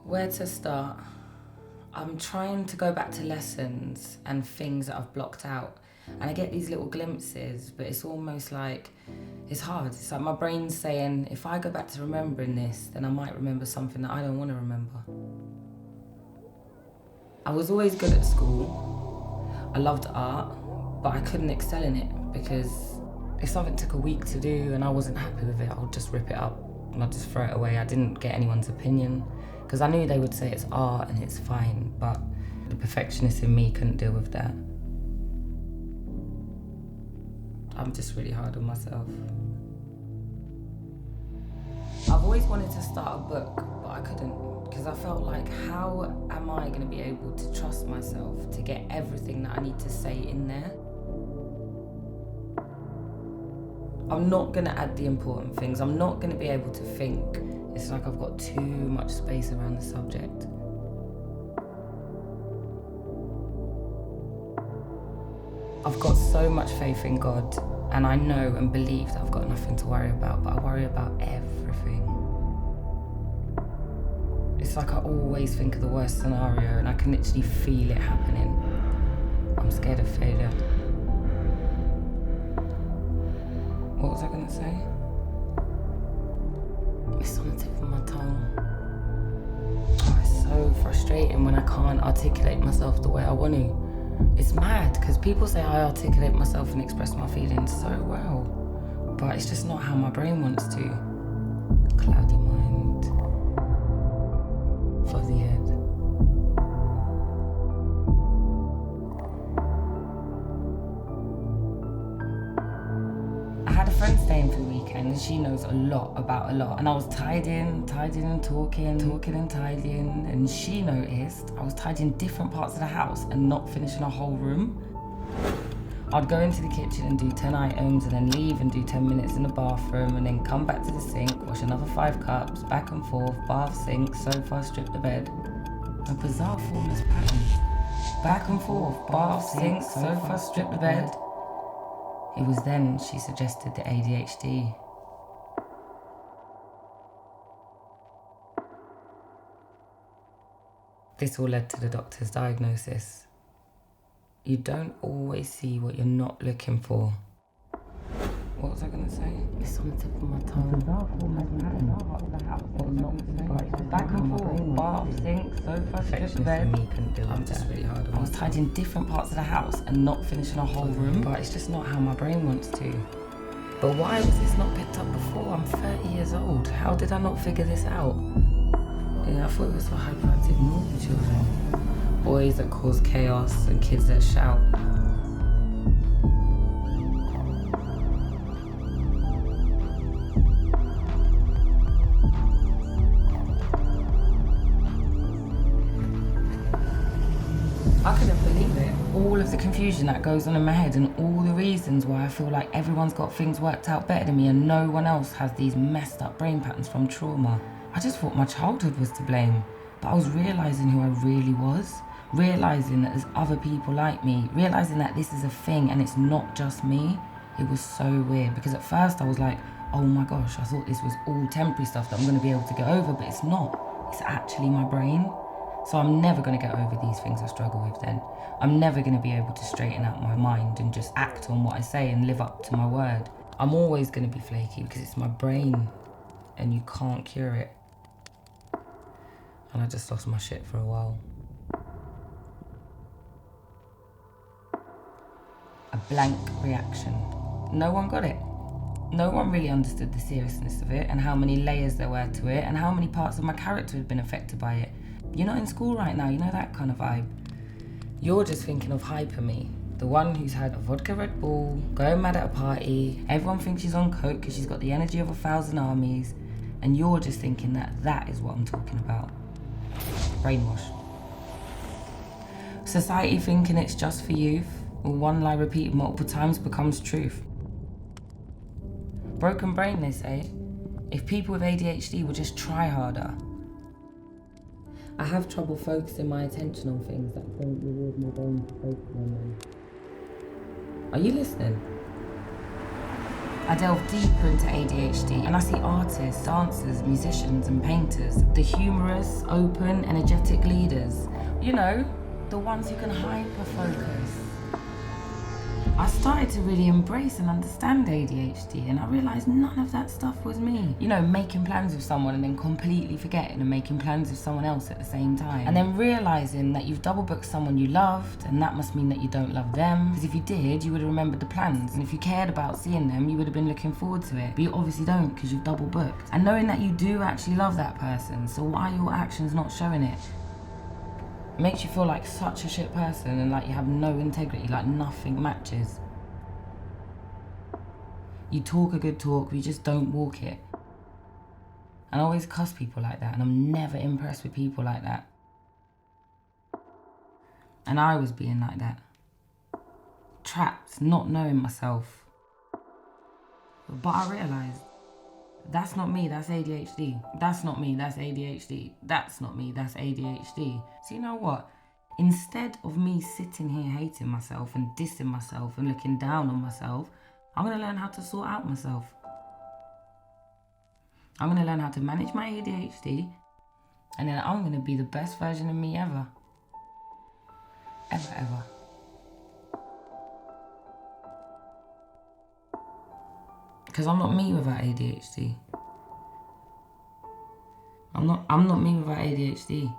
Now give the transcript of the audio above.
Where to start? I'm trying to go back to lessons and things that I've blocked out. And I get these little glimpses, but it's almost like it's hard. It's like my brain's saying, if I go back to remembering this, then I might remember something that I don't want to remember. I was always good at school. I loved art, but I couldn't excel in it because if something took a week to do and I wasn't happy with it, I would just rip it up and I'd just throw it away. I didn't get anyone's opinion because I knew they would say it's art and it's fine, but the perfectionist in me couldn't deal with that. I'm just really hard on myself. I've always wanted to start a book, but I couldn't because I felt like, how am I going to be able to trust myself to get everything that I need to say in there? I'm not going to add the important things. I'm not going to be able to think. It's like I've got too much space around the subject. I've got so much faith in God, and I know and believe that I've got nothing to worry about, but I worry about everything. It's like I always think of the worst scenario and I can literally feel it happening. I'm scared of failure. What was I gonna say? It's on the tip of my tongue. Oh, it's so frustrating when I can't articulate myself the way I want to. It's mad, because people say I articulate myself and express my feelings so well, but it's just not how my brain wants to. Cloudy mind, fuzzy head. I had a friend staying for the weekend and she knows a lot about a lot, and I was tidying and talking and tidying, and she noticed I was tidying different parts of the house and not finishing a whole room. I'd go into the kitchen and do 10 items and then leave and do 10 minutes in the bathroom and then come back to the sink, wash another 5 cups, back and forth, bath, sink, sofa, strip the bed. A bizarre formless pattern. Back and forth, bath, sink, sofa, strip the bed. It was then she suggested the ADHD. This all led to the doctor's diagnosis. You don't always see what you're not looking for. What was I gonna say? It's on the tip of my tongue. Back and forth, bath, sink, sofa, strip the bed. Me couldn't deal with that. Really hard. I was tidying different parts of the house and not finishing a whole room, but it's just not how my brain wants to. But why was this not picked up before? I'm 30 years old. How did I not figure this out? Yeah, I thought it was for hyperactive normal children. Boys that cause chaos and kids that shout. I couldn't believe it. All of the confusion that goes on in my head and all the reasons why I feel like everyone's got things worked out better than me and no one else has these messed up brain patterns from trauma. I just thought my childhood was to blame, but I was realising who I really was, realising that there's other people like me, realising that this is a thing and it's not just me. It was so weird because at first I was like, oh my gosh, I thought this was all temporary stuff that I'm going to be able to get over, but it's not. It's actually my brain. So I'm never going to get over these things I struggle with then. I'm never going to be able to straighten out my mind and just act on what I say and live up to my word. I'm always going to be flaky because it's my brain and you can't cure it. And I just lost my shit for a while. A blank reaction. No one got it. No one really understood the seriousness of it and how many layers there were to it and how many parts of my character had been affected by it. You're not in school right now, you know that kind of vibe. You're just thinking of hyper me, the one who's had a vodka Red Bull, going mad at a party, everyone thinks she's on coke because she's got the energy of 1,000 armies, and you're just thinking that that is what I'm talking about. Brainwash. Society thinking it's just for youth, or one lie repeated multiple times becomes truth. Broken brain, they say. If people with ADHD would just try harder. I have trouble focusing my attention on things that don't reward my brain to focus on them. Are you listening? I delve deeper into ADHD and I see artists, dancers, musicians and painters, the humorous, open, energetic leaders. You know, the ones who can hyper-focus. I started to really embrace and understand ADHD and I realised none of that stuff was me. You know, making plans with someone and then completely forgetting and making plans with someone else at the same time. And then realising that you've double booked someone you loved and that must mean that you don't love them. Because if you did, you would have remembered the plans. And if you cared about seeing them, you would have been looking forward to it. But you obviously don't because you've double booked. And knowing that you do actually love that person, so why are your actions not showing it? It makes you feel like such a shit person and like you have no integrity, like nothing matches. You talk a good talk, but you just don't walk it. And I always cuss people like that, and I'm never impressed with people like that. And I was being like that. Trapped, not knowing myself. But I realised, that's not me, that's ADHD. That's not me, that's ADHD. That's not me, that's ADHD. So you know what? Instead of me sitting here hating myself and dissing myself and looking down on myself, I'm going to learn how to sort out myself. I'm going to learn how to manage my ADHD, and then I'm going to be the best version of me ever. Ever. Because I'm not me without ADHD. I'm not me without ADHD.